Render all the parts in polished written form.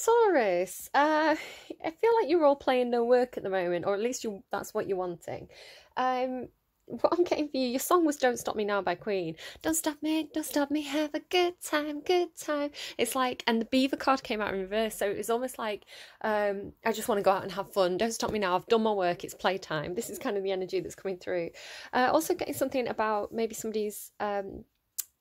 Taurus, I feel like you're all playing no work at the moment, or at least that's what you're wanting. What I'm getting for you, your song was Don't Stop Me Now by Queen. Don't stop me, have a good time, good time. It's like, and the beaver card came out in reverse, so it was almost like, I just want to go out and have fun. Don't stop me now, I've done my work, it's playtime. This is kind of the energy that's coming through. Also getting something about maybe somebody's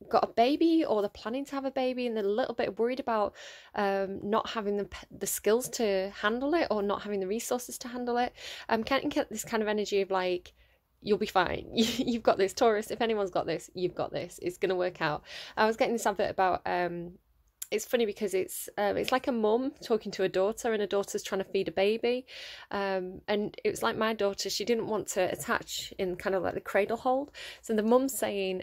got a baby, or they're planning to have a baby and they're a little bit worried about not having the skills to handle it, or not having the resources to handle it. I'm getting this kind of energy of like, you'll be fine. You've got this, Taurus. If anyone's got this, you've got this. It's going to work out. I was getting this advert about, it's funny because it's like a mum talking to a daughter, and a daughter's trying to feed a baby. And it was like my daughter, she didn't want to attach in kind of like the cradle hold. So the mum's saying,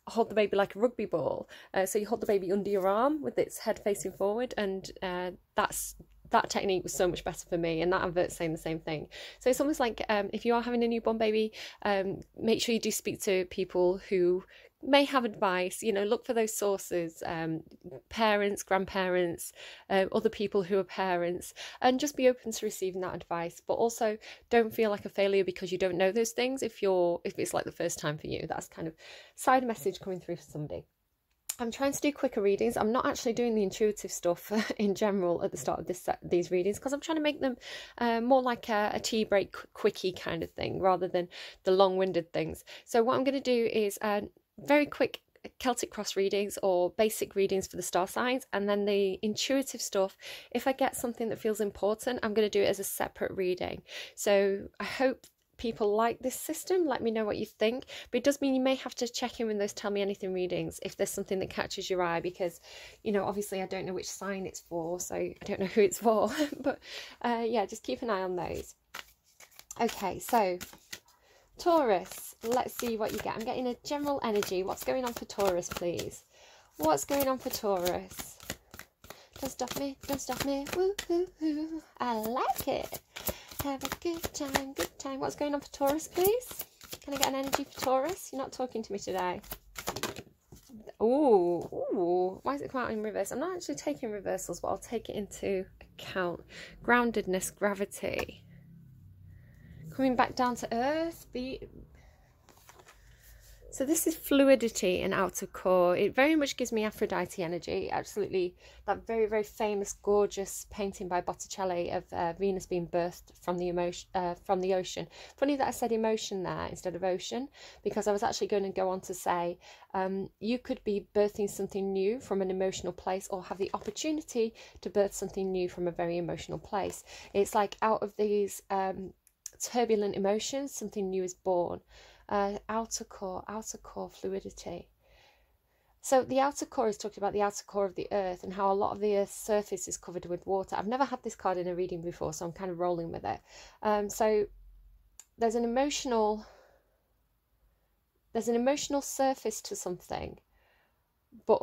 hold the baby like a rugby ball. So you hold the baby under your arm with its head facing forward, and that technique was so much better for me, and that advert's saying the same thing. So it's almost like, if you are having a newborn baby, make sure you do speak to people who may have advice. You know, look for those sources, parents, grandparents, other people who are parents, and just be open to receiving that advice. But also don't feel like a failure because you don't know those things if it's like the first time for you. That's kind of side message coming through for somebody. I'm trying to do quicker readings. I'm not actually doing the intuitive stuff in general at the start of these readings, because I'm trying to make them more like a tea break quickie kind of thing, rather than the long-winded things. So what I'm going to do is very quick Celtic cross readings, or basic readings for the star signs, and then the intuitive stuff, if I get something that feels important, I'm going to do it as a separate reading. So I hope people like this system. Let me know what you think, but it does mean you may have to check in with those tell me anything readings if there's something that catches your eye, because, you know, obviously I don't know which sign it's for, so I don't know who it's for. But yeah, just keep an eye on those. Okay, so Taurus, let's see what you get. I'm getting a general energy. What's going on for Taurus, please? What's going on for Taurus? Don't stop me, woo hoo hoo, I like it. Have a good time, good time. What's going on for Taurus, please? Can I get an energy for Taurus? You're not talking to me today. Ooh, why is it come out in reverse? I'm not actually taking reversals, but I'll take it into account. Groundedness, gravity. Coming back down to earth. So this is fluidity and outer core. It very much gives me Aphrodite energy. Absolutely, that very, very famous, gorgeous painting by Botticelli of Venus being birthed from the ocean. Funny that I said emotion there instead of ocean, because I was actually going to go on to say you could be birthing something new from an emotional place, or have the opportunity to birth something new from a very emotional place. It's like out of these turbulent emotions, something new is born. Outer core fluidity. So the outer core is talking about the outer core of the earth, and how a lot of the earth's surface is covered with water. I've never had this card in a reading before, so I'm kind of rolling with it. So there's an emotional surface to something, but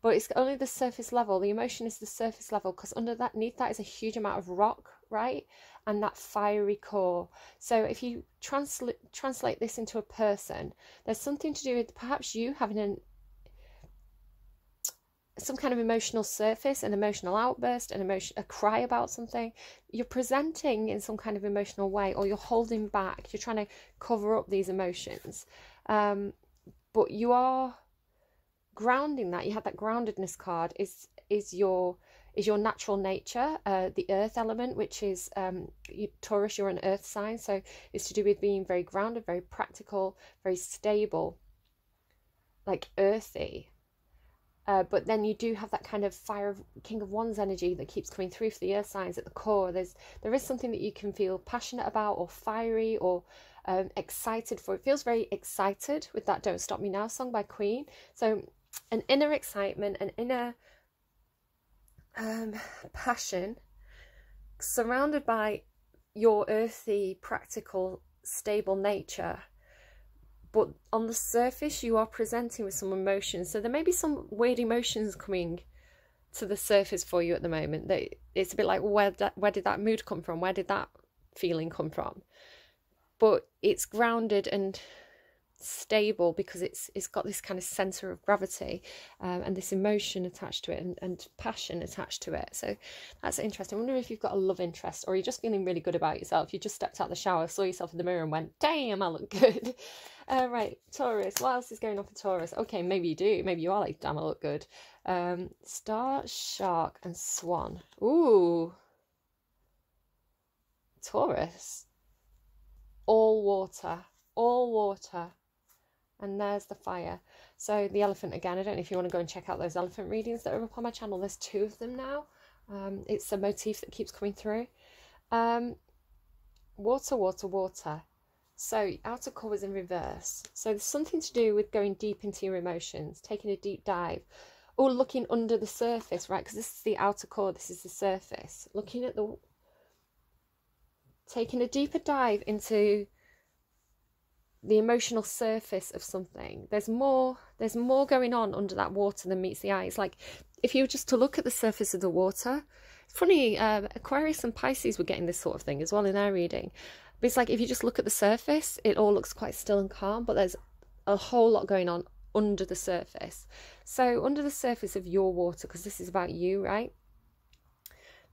it's only the surface level. The emotion is the surface level, because underneath that is a huge amount of rock, right? And that fiery core. So if you translate this into a person, there's something to do with perhaps you having some kind of emotional surface, an emotional outburst, a cry about something. You're presenting in some kind of emotional way, or you're holding back. You're trying to cover up these emotions. But you are grounding that. You have that groundedness card is your natural nature, the earth element, which is Taurus, you're an earth sign, so it's to do with being very grounded, very practical, very stable, like earthy. But then you do have that kind of fire of King of Wands energy that keeps coming through for the earth signs at the core. There is something that you can feel passionate about, or fiery, or excited for. It feels very excited with that Don't Stop Me Now song by Queen. So an inner excitement, an inner passion, surrounded by your earthy, practical, stable nature, but on the surface you are presenting with some emotions. So there may be some weird emotions coming to the surface for you at the moment, that it's a bit like, where did that mood come from, where did that feeling come from? But it's grounded and stable because it's got this kind of center of gravity, and this emotion attached to it, and passion attached to it. So that's interesting. I wonder if you've got a love interest, or you're just feeling really good about yourself. You just stepped out the shower, saw yourself in the mirror and went, damn, I look good. Right, Taurus, what else is going on for Taurus? Okay, maybe you do. Maybe you are like, damn, I look good. Star, shark and swan. Ooh, Taurus, all water, all water. And there's the fire. So the elephant again, I don't know if you want to go and check out those elephant readings that are up on my channel. There's 2 of them now. It's a motif that keeps coming through. Water, water, water. So outer core was in reverse. So there's something to do with going deep into your emotions, taking a deep dive, or looking under the surface, right? Because this is the outer core, this is the surface. Looking at the... taking a deeper dive into the emotional surface of something. There's more going on under that water than meets the eye. It's like if you were just to look at the surface of the water. It's funny, Aquarius and Pisces were getting this sort of thing as well in their reading. But it's like if you just look at the surface, it all looks quite still and calm, but there's a whole lot going on under the surface. So under the surface of your water, because this is about you, right?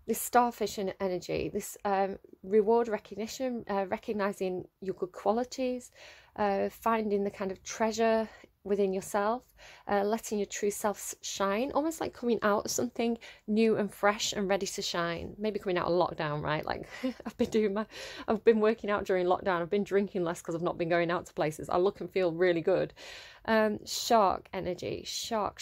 This starfish energy, this reward recognition, recognizing your good qualities, finding the kind of treasure within yourself, letting your true self shine, almost like coming out of something new and fresh and ready to shine. Maybe coming out of lockdown, right? Like I've been working out during lockdown. I've been drinking less because I've not been going out to places. I look and feel really good. Shark energy, shark.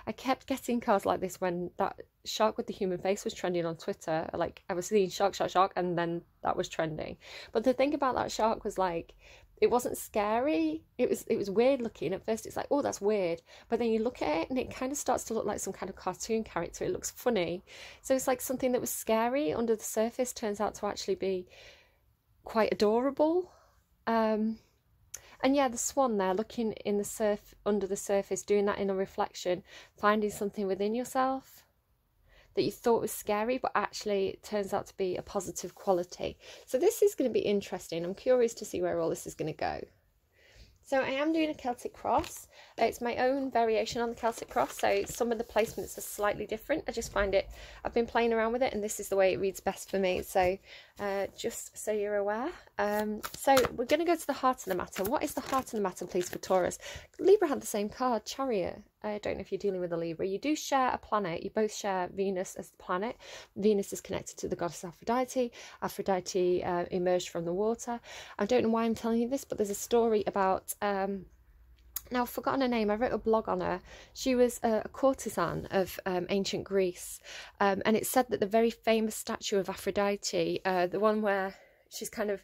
I kept getting cards like this when that shark with the human face was trending on Twitter. Like I was seeing shark, and then that was trending. But the thing about that shark was like, it wasn't scary. It was weird looking. At first it's like, oh, that's weird. But then you look at it and it kind of starts to look like some kind of cartoon character. It looks funny. So it's like something that was scary under the surface turns out to actually be quite adorable. And yeah, the swan there, looking in the under the surface, doing that inner reflection, finding something within yourself that you thought was scary, but actually it turns out to be a positive quality. So this is going to be interesting. I'm curious to see where all this is going to go. So I am doing a Celtic cross. It's my own variation on the Celtic cross, so some of the placements are slightly different. I just find it, I've been playing around with it and this is the way it reads best for me. So just so you're aware. So we're going to go to the heart of the matter. What is the heart of the matter, please, for Taurus? Libra had the same card, Chariot. I don't know if you're dealing with a Libra. You do share a planet. You both share Venus as the planet. Venus is connected to the goddess Aphrodite. Aphrodite emerged from the water. I don't know why I'm telling you this, but there's a story about... now I've forgotten her name. I wrote a blog on her. She was a courtesan of ancient Greece, and it's said that the very famous statue of Aphrodite, the one where she's kind of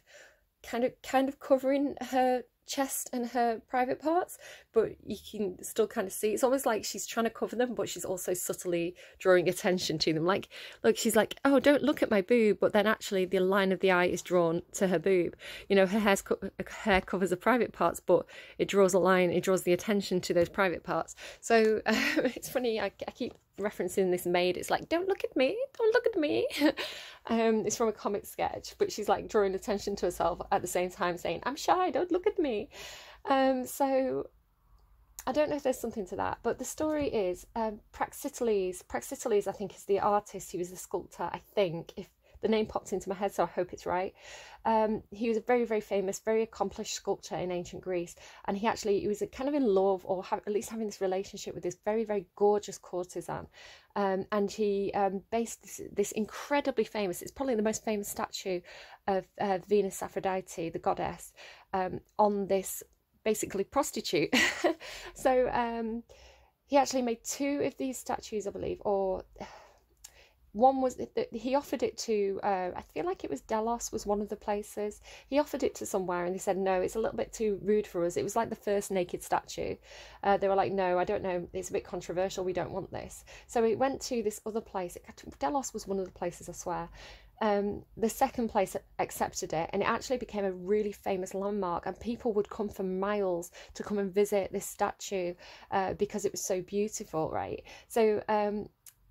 covering her chest and her private parts, but you can still kind of see, it's almost like she's trying to cover them, but she's also subtly drawing attention to them. Like, look, she's like, oh, don't look at my boob, but then actually the line of the eye is drawn to her boob. You know, her hair covers the private parts, but it draws a line, it draws the attention to those private parts. So it's funny, I keep referencing this maid. It's like, don't look at me, don't look at me. It's from a comic sketch, but she's like drawing attention to herself at the same time saying, I'm shy, don't look at me. So I don't know if there's something to that, but the story is Praxiteles I think is the artist. He was the sculptor, I think, if the name popped into my head, so I hope it's right. He was a very, very famous, very accomplished sculptor in ancient Greece, and he was kind of in love, or at least having this relationship with this very, very gorgeous courtesan, and he based this incredibly famous, it's probably the most famous statue of Venus Aphrodite, the goddess, on this basically prostitute. So he actually made 2 of these statues, I believe, or... one was he offered it to I feel like it was Delos was one of the places. He offered it to somewhere and they said no, it's a little bit too rude for us. It was like the first naked statue. They were like, no, I don't know, it's a bit controversial, we don't want this. So it went to this other place. Delos was one of the places, I swear. The second place accepted it, and it actually became a really famous landmark, and people would come for miles to come and visit this statue because it was so beautiful, right? So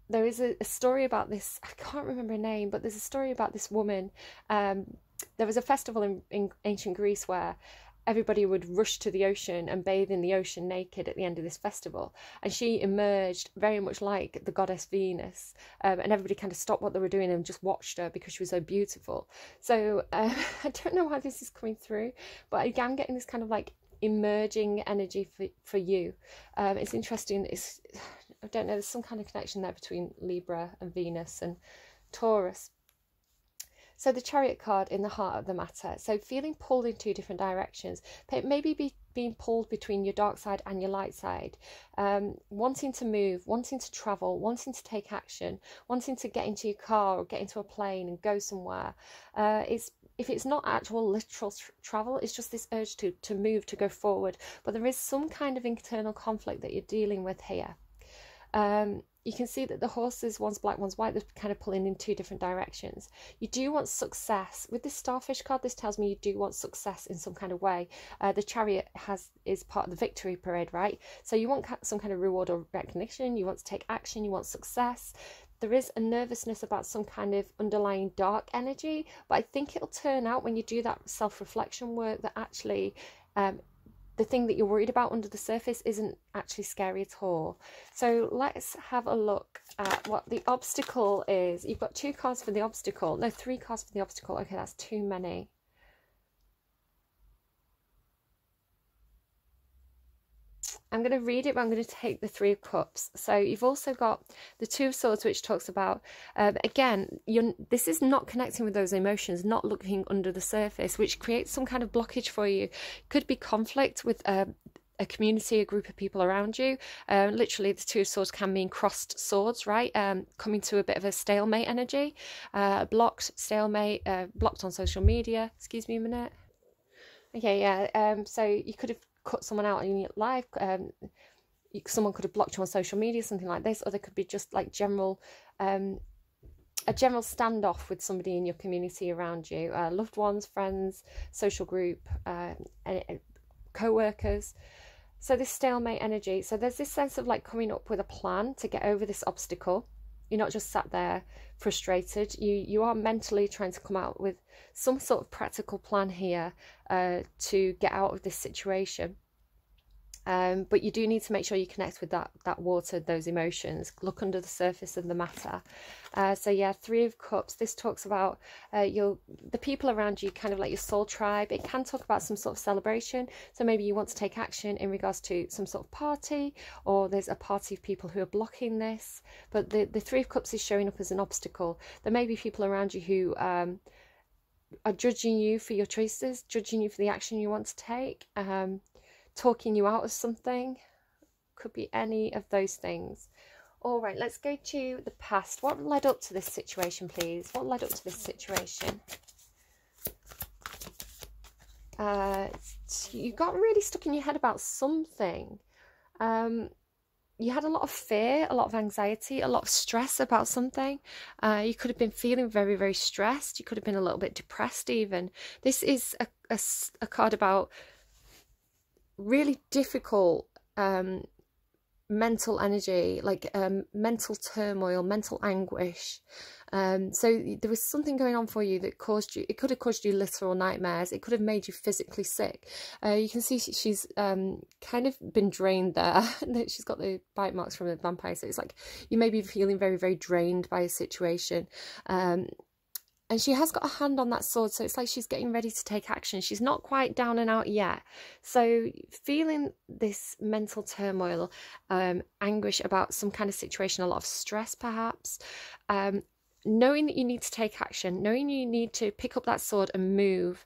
there is a story about this, I can't remember her name, but there's a story about this woman. There was a festival in ancient Greece where everybody would rush to the ocean and bathe in the ocean naked at the end of this festival. And she emerged very much like the goddess Venus, and everybody kind of stopped what they were doing and just watched her because she was so beautiful. So I don't know why this is coming through, but I'm getting this kind of like emerging energy for you. It's interesting. I don't know, there's some kind of connection there between Libra and Venus and Taurus. So the Chariot card in the heart of the matter. So feeling pulled in two different directions. Maybe being pulled between your dark side and your light side. Wanting to move, wanting to travel, wanting to take action, wanting to get into your car or get into a plane and go somewhere. If it's not actual literal travel, it's just this urge to move, to go forward. But there is some kind of internal conflict that you're dealing with here. You can see that the horses, one's black, one's white, they're kind of pulling in two different directions. You do want success. With this starfish card, this tells me you do want success in some kind of way. The Chariot is part of the victory parade, right? So you want some kind of reward or recognition, you want to take action, you want success. There is a nervousness about some kind of underlying dark energy, but I think it'll turn out when you do that self-reflection work that actually the thing that you're worried about under the surface isn't actually scary at all. So let's have a look at what the obstacle is. You've got 2 cards for the obstacle. No, 3 cards for the obstacle. Okay, that's too many. I'm going to read it, but I'm going to take the 3 of Cups. So you've also got the 2 of Swords, which talks about, again, this is not connecting with those emotions, not looking under the surface, which creates some kind of blockage for you. Could be conflict with a community, a group of people around you. Literally, the 2 of Swords can mean crossed swords, right? Coming to a bit of a stalemate energy. Blocked, stalemate, blocked on social media. Excuse me a minute. Okay, yeah. So you could have cut someone out in your life, someone could have blocked you on social media, something like this, or there could be just like a general standoff with somebody in your community around you, loved ones, friends, social group, co-workers. So this stalemate energy, so there's this sense of like coming up with a plan to get over this obstacle. You're not just sat there frustrated. You are mentally trying to come out with some sort of practical plan here to get out of this situation. But you do need to make sure you connect with that water, those emotions. Look under the surface of the matter. So yeah, 3 of Cups. This talks about the people around you, kind of like your soul tribe. It can talk about some sort of celebration. So maybe you want to take action in regards to some sort of party, or there's a party of people who are blocking this. But the 3 of Cups is showing up as an obstacle. There may be people around you who are judging you for your choices, judging you for the action you want to take, talking you out of something. Could be any of those things. All right, let's go to the past. What led up to this situation, please? What led up to this situation? You got really stuck in your head about something. You had a lot of fear, a lot of anxiety, a lot of stress about something. You could have been feeling very, very stressed. You could have been a little bit depressed even. This is a card about really difficult mental energy, like mental turmoil, mental anguish. So there was something going on for you that caused you, it could have caused you literal nightmares. It could have made you physically sick. You can see she's kind of been drained there. She's got the bite marks from the vampire. So it's like you may be feeling very, very drained by a situation. And she has got a hand on that sword, so it's like she's getting ready to take action. She's not quite down and out yet. So feeling this mental turmoil, anguish about some kind of situation, a lot of stress perhaps, knowing that you need to take action, knowing you need to pick up that sword and move,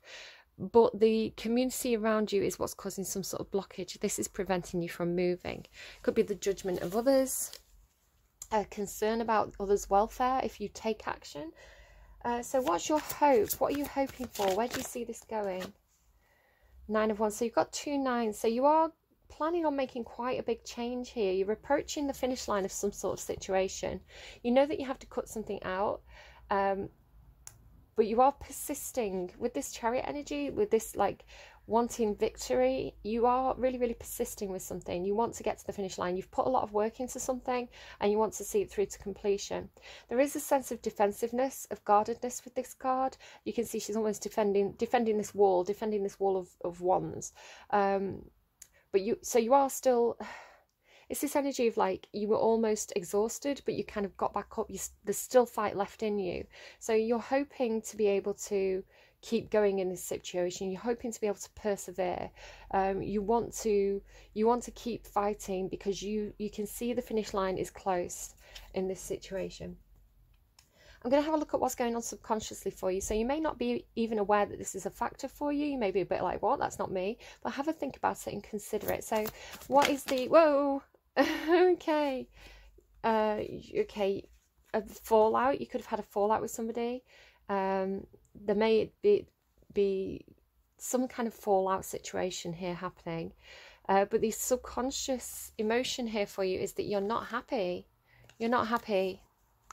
but the community around you is what's causing some sort of blockage. This is preventing you from moving. Could be the judgment of others, a concern about others' welfare if you take action. So what's your hope? What are you hoping for? Where do you see this going? 9 of Wands. So you've got 2 9s. So you are planning on making quite a big change here. You're approaching the finish line of some sort of situation. You know that you have to cut something out. But you are persisting with this Chariot energy, with this like wanting victory. You are really, really persisting with something. You want to get to the finish line. You've put a lot of work into something and you want to see it through to completion. There is a sense of defensiveness, of guardedness with this card. You can see she's almost defending this wall of wands. But you are still, it's this energy of like you were almost exhausted, but you kind of got back up. There's still fight left in you. So you're hoping to be able to keep going in this situation. You're hoping to be able to persevere. You want to keep fighting because you can see the finish line is close in this situation. I'm going to have a look at what's going on subconsciously for you. So you may not be even aware that this is a factor for you. You may be a bit like, what? That's not me. But have a think about it and consider it. So what is the... Whoa! Okay. Okay. A fallout. You could have had a fallout with somebody. There may be some kind of fallout situation here happening. But the subconscious emotion here for you is that you're not happy. You're not happy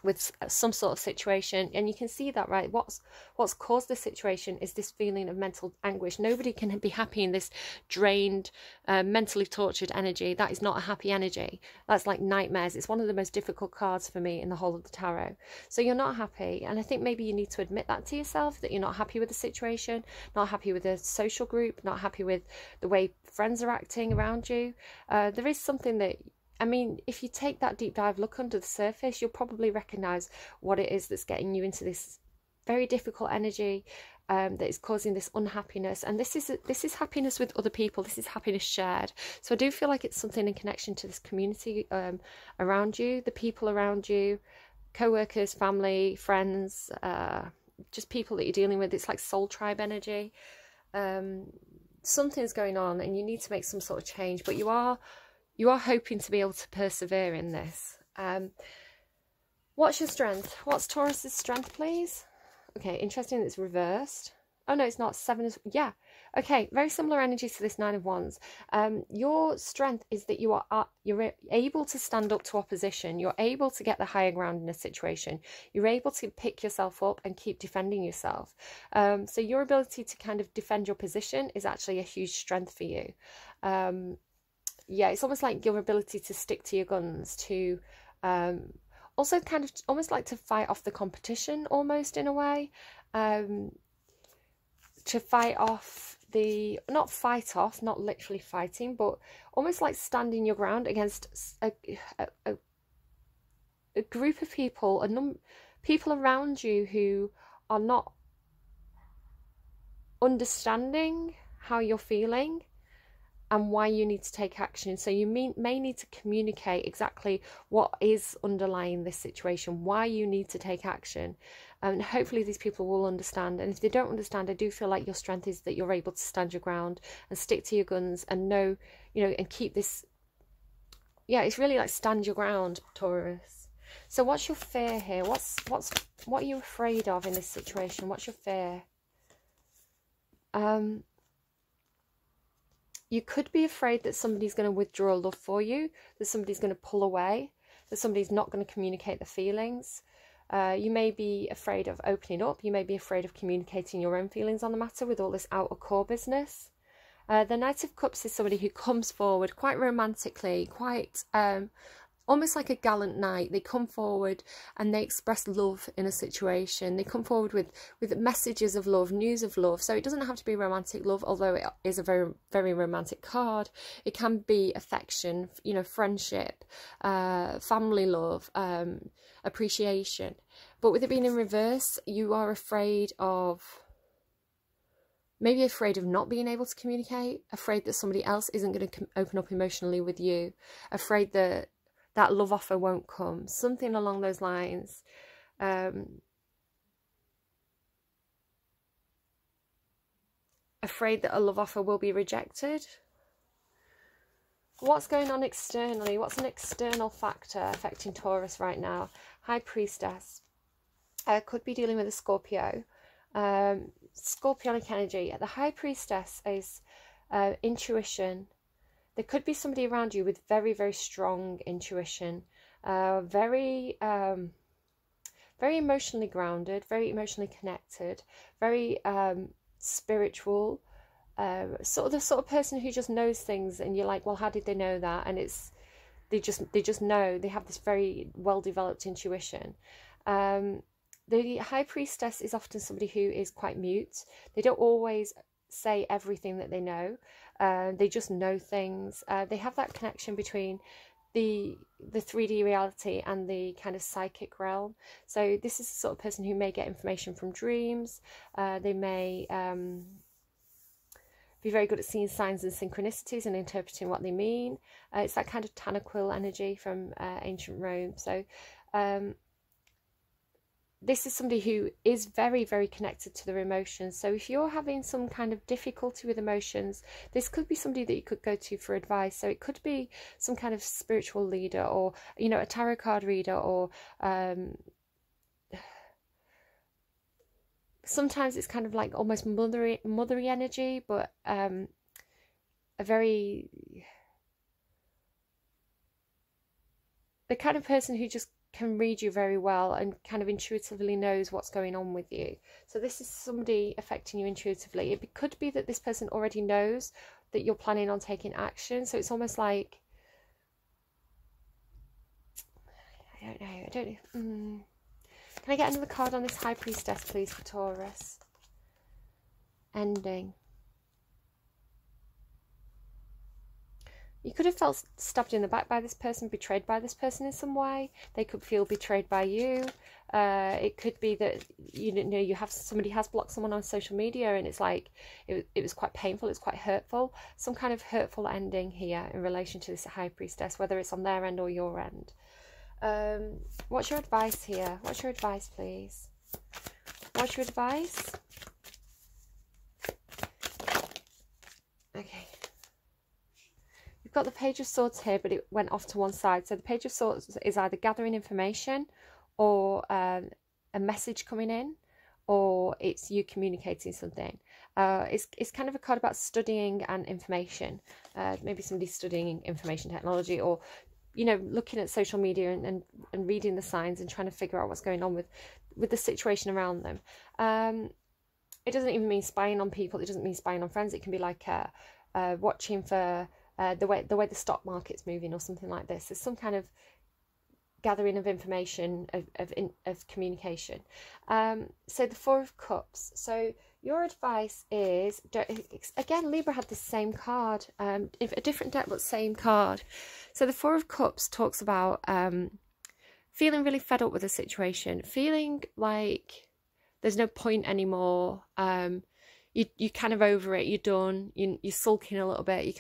with some sort of situation, and you can see that, right? What's caused the situation is this feeling of mental anguish. Nobody can be happy in this drained, mentally tortured energy. That is not a happy energy. That's like nightmares. It's one of the most difficult cards for me in the whole of the tarot. So you're not happy, and I think maybe you need to admit that to yourself, that you're not happy with the situation, not happy with the social group, not happy with the way friends are acting around you. There is something that, I mean, if you take that deep dive, look under the surface, you'll probably recognise what it is that's getting you into this very difficult energy that is causing this unhappiness. And this is happiness with other people. This is happiness shared. So I do feel like it's something in connection to this community around you, the people around you, co-workers, family, friends, just people that you're dealing with. It's like soul tribe energy. Something's going on and you need to make some sort of change, but you are hoping to be able to persevere in this. What's your strength? What's Taurus's strength, please? Okay, interesting, it's reversed. Oh no, it's not. 7 is, yeah. Okay, very similar energy to this 9 of Wands. Your strength is that you're able to stand up to opposition. You're able to get the higher ground in a situation. You're able to pick yourself up and keep defending yourself. So your ability to kind of defend your position is actually a huge strength for you. Yeah, it's almost like your ability to stick to your guns, to also kind of almost like to fight off the competition, almost in a way, to fight off the, not fight off, not literally fighting, but almost like standing your ground against a group of people, people around you who are not understanding how you're feeling and why you need to take action. So you may need to communicate exactly what is underlying this situation, why you need to take action. And hopefully these people will understand. And if they don't understand, I do feel like your strength is that you're able to stand your ground and stick to your guns and know, you know, and keep this. Yeah, it's really like stand your ground, Taurus. So what's your fear here? What are you afraid of in this situation? What's your fear? You could be afraid that somebody's going to withdraw love for you, that somebody's going to pull away, that somebody's not going to communicate the feelings. You may be afraid of opening up. You may be afraid of communicating your own feelings on the matter with all this outer core business. The Knight of Cups is somebody who comes forward quite romantically, quite almost like a gallant knight. They come forward and they express love in a situation. They come forward with messages of love, news of love. So it doesn't have to be romantic love, although it is a very, very romantic card. It can be affection, you know, friendship, family love, appreciation. But with it being in reverse, you are afraid of, maybe afraid of not being able to communicate, afraid that somebody else isn't going to open up emotionally with you, afraid that that love offer won't come, something along those lines. Afraid that a love offer will be rejected. What's going on externally? What's an external factor affecting Taurus right now? High Priestess. Could be dealing with a Scorpio. Scorpionic energy. The High Priestess is intuition. There could be somebody around you with very, very strong intuition, very emotionally grounded, very emotionally connected, very spiritual, sort of the sort of person who just knows things, and you're like, well, how did they know that? And it's they just know. They have this very well developed intuition. The High Priestess is often somebody who is quite mute. They don't always say everything that they know. They just know things. They have that connection between the 3D reality and the kind of psychic realm. So this is the sort of person who may get information from dreams. They may be very good at seeing signs and synchronicities and interpreting what they mean. It's that kind of Tanaquil energy from ancient Rome. So this is somebody who is very, very connected to their emotions. So if you're having some kind of difficulty with emotions, this could be somebody that you could go to for advice. So it could be some kind of spiritual leader, or, you know, a tarot card reader, or sometimes it's kind of like almost mothery energy, but a very... the kind of person who just can read you very well and kind of intuitively knows what's going on with you. So this is somebody affecting you intuitively. It could be that this person already knows that you're planning on taking action. So it's almost like, I don't know. Can I get another card on this High Priestess, please, for Taurus? Ending. You could have felt stabbed in the back by this person, betrayed by this person in some way. They could feel betrayed by you. It could be that, you know, somebody has blocked someone on social media, and it's like it was quite painful. It's quite hurtful. Some kind of hurtful ending here in relation to this High Priestess, whether it's on their end or your end. What's your advice here? What's your advice, please? What's your advice? Okay. You've got the Page of Swords here, but it went off to one side. So the Page of Swords is either gathering information, or a message coming in, or it's you communicating something. It's kind of a card about studying and information. Maybe somebody's studying information technology, or, you know, looking at social media and reading the signs and trying to figure out what's going on with the situation around them. It doesn't even mean spying on people. It doesn't mean spying on friends. It can be like watching for the way the stock market's moving, or something like this. There's some kind of gathering of information, of communication. So the Four of Cups. So your advice is, again, Libra had the same card, a different deck, but same card. So the Four of Cups talks about feeling really fed up with the situation, feeling like there's no point anymore. You're kind of over it, you're done, you're sulking a little bit,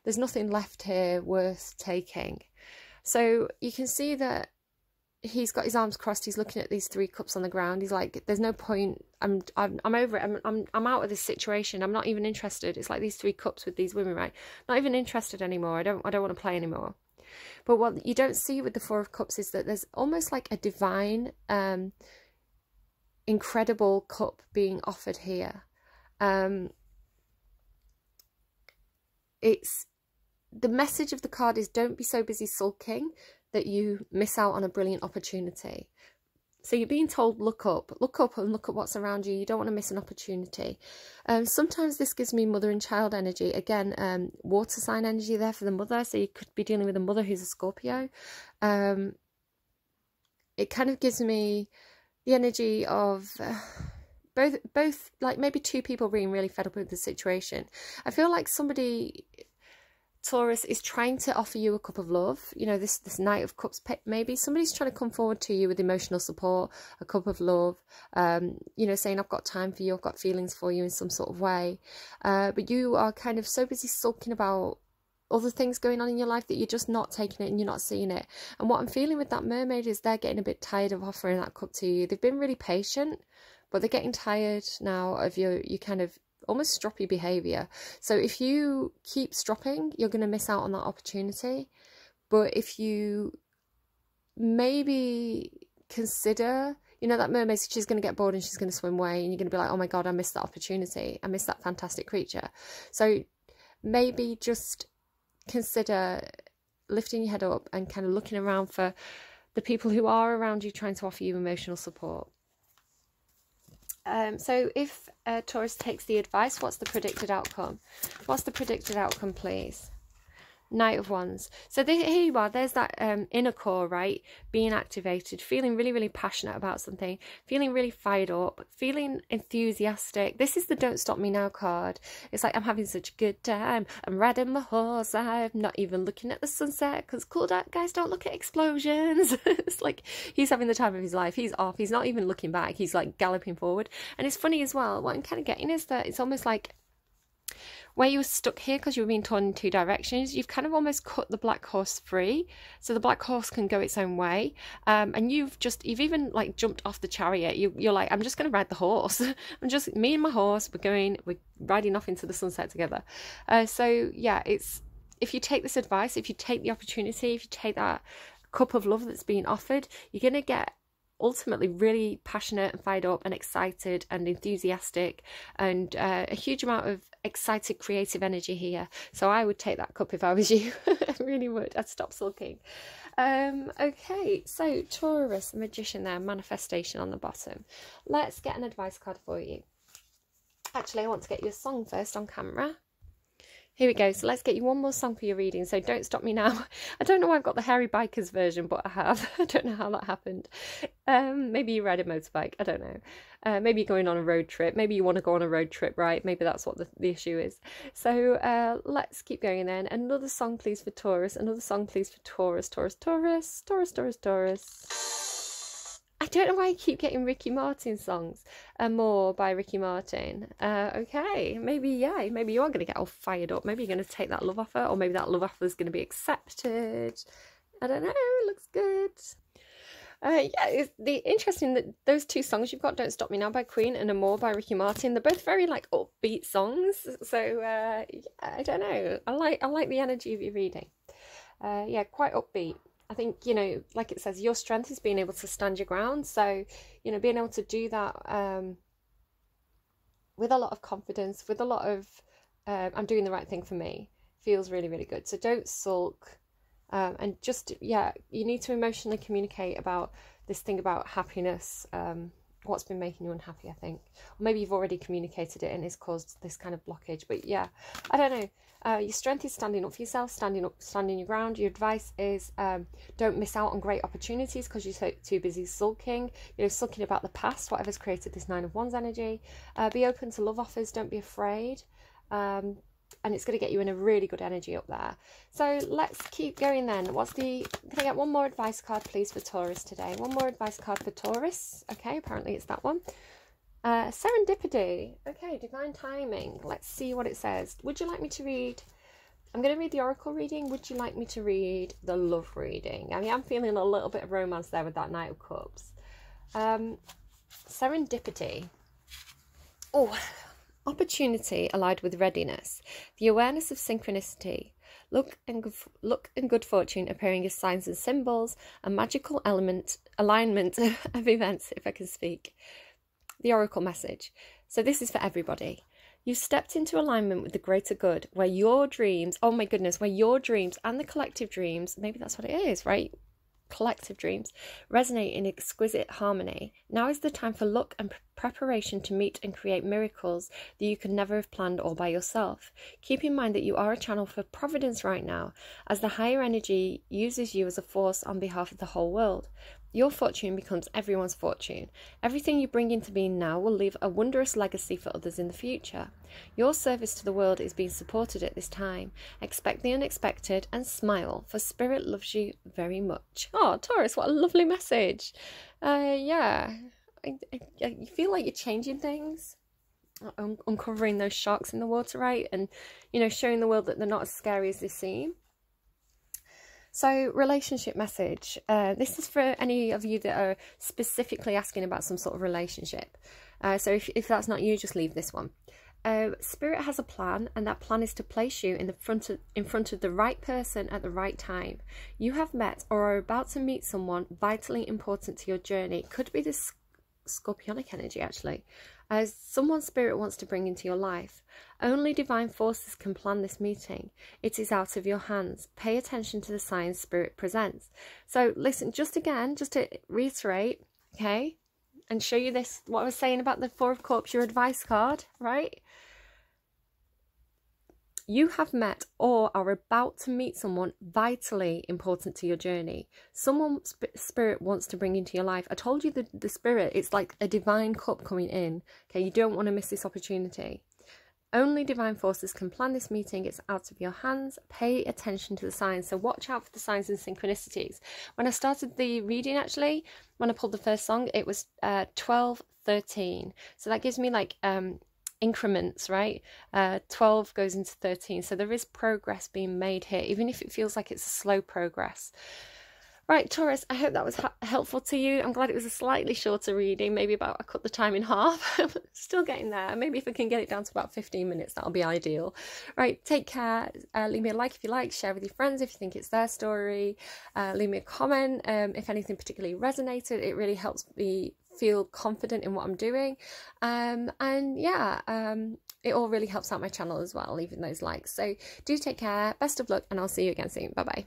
there's nothing left here worth taking. So you can see that he's got his arms crossed, he's looking at these 3 cups on the ground, he's like, there's no point, I'm over it, I'm out of this situation, I'm not even interested. It's like these 3 cups with these women, right? Not even interested anymore, I don't want to play anymore. But what you don't see with the Four of Cups is that there's almost like a divine, incredible cup being offered here. It's the message of the card is, don't be so busy sulking that you miss out on a brilliant opportunity. So you're being told, look up and look at what's around you. You don't want to miss an opportunity. Sometimes this gives me mother and child energy. Again, water sign energy there for the mother. So you could be dealing with a mother who's a Scorpio. It kind of gives me the energy of both like maybe 2 people being really fed up with the situation. I feel like somebody, Taurus, is trying to offer you a cup of love. You know, this Knight of Cups, maybe somebody's trying to come forward to you with emotional support, a cup of love, you know, saying, I've got time for you, I've got feelings for you in some sort of way. But you are kind of so busy sulking about other things going on in your life that you're just not taking it and you're not seeing it. And what I'm feeling with that mermaid is they're getting a bit tired of offering that cup to you. They've been really patient, but they're getting tired now of your kind of almost stroppy behaviour. So if you keep stropping, you're going to miss out on that opportunity. But if you maybe consider, you know, that mermaid, she's going to get bored and she's going to swim away, and you're going to be like, oh my God, I missed that opportunity. I missed that fantastic creature. So maybe just consider lifting your head up and kind of looking around for the people who are around you trying to offer you emotional support. So if Taurus takes the advice, what's the predicted outcome? What's the predicted outcome, please? Knight of Wands. So here you are, there's that inner core, right, being activated, feeling really, really passionate about something, feeling really fired up, feeling enthusiastic. This is the Don't Stop Me Now card. It's like, I'm having such a good time, I'm riding my horse, I'm not even looking at the sunset, because cool guys don't look at explosions. It's like he's having the time of his life, he's off, he's not even looking back, he's like galloping forward. And it's funny as well, what I'm kind of getting is that it's almost like where you were stuck here because you were being torn in two directions, you've kind of almost cut the black horse free, so the black horse can go its own way. And you've even like jumped off the chariot. You're like, I'm just going to ride the horse. Me and my horse, we're riding off into the sunset together. So yeah, it's, if you take this advice, if you take the opportunity, if you take that cup of love that's being offered, you're going to get ultimately really passionate and fired up and excited and enthusiastic, and a huge amount of excited creative energy here. So I would take that cup if I was you. I really would. I'd stop sulking. Okay, so Taurus, Magician there, manifestation on the bottom. Let's get an advice card for you. Actually, I want to get you a song first on camera. Here we go. So let's get you one more song for your reading. So Don't Stop Me Now. I don't know why I've got the Hairy Bikers version, but I have. I don't know how that happened. Maybe you ride a motorbike. I don't know. Maybe you're going on a road trip. Maybe you want to go on a road trip, right? Maybe that's what the issue is. So let's keep going then. Another song, please, for Taurus. Another song, please, for Taurus. Taurus, Taurus, Taurus, Taurus, Taurus. I don't know why I keep getting Ricky Martin songs. Amor by Ricky Martin. Okay, maybe you are going to get all fired up. Maybe you're going to take that love offer, or maybe that love offer is going to be accepted. I don't know, it looks good. Yeah, it's interesting that those two songs you've got, Don't Stop Me Now by Queen and Amor by Ricky Martin, they're both very like upbeat songs. So yeah, I don't know. I like the energy of your reading. Yeah, quite upbeat. I think, you know, like it says, your strength is being able to stand your ground. So, you know, being able to do that with a lot of confidence, with a lot of, I'm doing the right thing for me, feels really, really good. So don't sulk. And just, yeah, you need to emotionally communicate about this thing about happiness, what's been making you unhappy, I think. Or maybe you've already communicated it and it's caused this kind of blockage. But yeah, I don't know. Your strength is standing up for yourself, standing your ground. Your advice is don't miss out on great opportunities because you're too busy sulking. You know, sulking about the past, whatever's created this Nine of Wands energy. Be open to love offers. Don't be afraid. And it's going to get you in a really good energy up there. So let's keep going then. Can I get one more advice card, please, for Taurus today? One more advice card for Taurus. Okay, apparently it's that one. Serendipity. Okay, divine timing. Let's see what it says. Would you like me to read? I'm going to read the oracle reading. Would you like me to read the love reading? I mean, I'm feeling a little bit of romance there with that Knight of Cups. Serendipity. Oh, opportunity allied with readiness. The awareness of synchronicity. Luck and good fortune appearing as signs and symbols. A magical alignment of events, if I can speak. The oracle message. So this is for everybody. You've stepped into alignment with the greater good, where your dreams, oh my goodness, where your dreams and the collective dreams, maybe that's what it is, right? Collective dreams resonate in exquisite harmony. Now is the time for luck and preparation to meet and create miracles that you could never have planned all by yourself. Keep in mind that you are a channel for providence right now, as the higher energy uses you as a force on behalf of the whole world. Your fortune becomes everyone's fortune. Everything you bring into being now will leave a wondrous legacy for others in the future. Your service to the world is being supported at this time. Expect the unexpected and smile, for Spirit loves you very much. Oh, Taurus, what a lovely message. Yeah, I feel like you're changing things. Uncovering those sharks in the water, right? And, you know, showing the world that they're not as scary as they seem. So, relationship message. This is for any of you that are specifically asking about some sort of relationship. So if that's not you, just leave this one. Spirit has a plan, and that plan is to place you in front of the right person at the right time. You have met or are about to meet someone vitally important to your journey. It could be this scorpionic energy, actually. As someone Spirit wants to bring into your life. Only divine forces can plan this meeting. It is out of your hands. Pay attention to the signs Spirit presents. So listen, just to reiterate, okay? and show you this, what I was saying about the Four of Cups, your advice card, right? You have met or are about to meet someone vitally important to your journey. Someone spirit wants to bring into your life. I told you the spirit, it's like a divine cup coming in. Okay, you don't want to miss this opportunity. Only divine forces can plan this meeting. It's out of your hands. Pay attention to the signs. So watch out for the signs and synchronicities. When I started the reading, actually, when I pulled the first song, it was 12:13. So that gives me like increments, right? 12 goes into 13. So there is progress being made here, even if it feels like it's a slow progress. Right, Taurus, I hope that was helpful to you. I'm glad it was a slightly shorter reading, maybe I cut the time in half. Still getting there. Maybe if I can get it down to about 15 minutes, that'll be ideal. Right, take care. Leave me a like if you like, share with your friends if you think it's their story. Leave me a comment if anything particularly resonated. It really helps me feel confident in what I'm doing. And yeah, it all really helps out my channel as well, leaving those likes. So do take care. Best of luck, and I'll see you again soon. Bye-bye.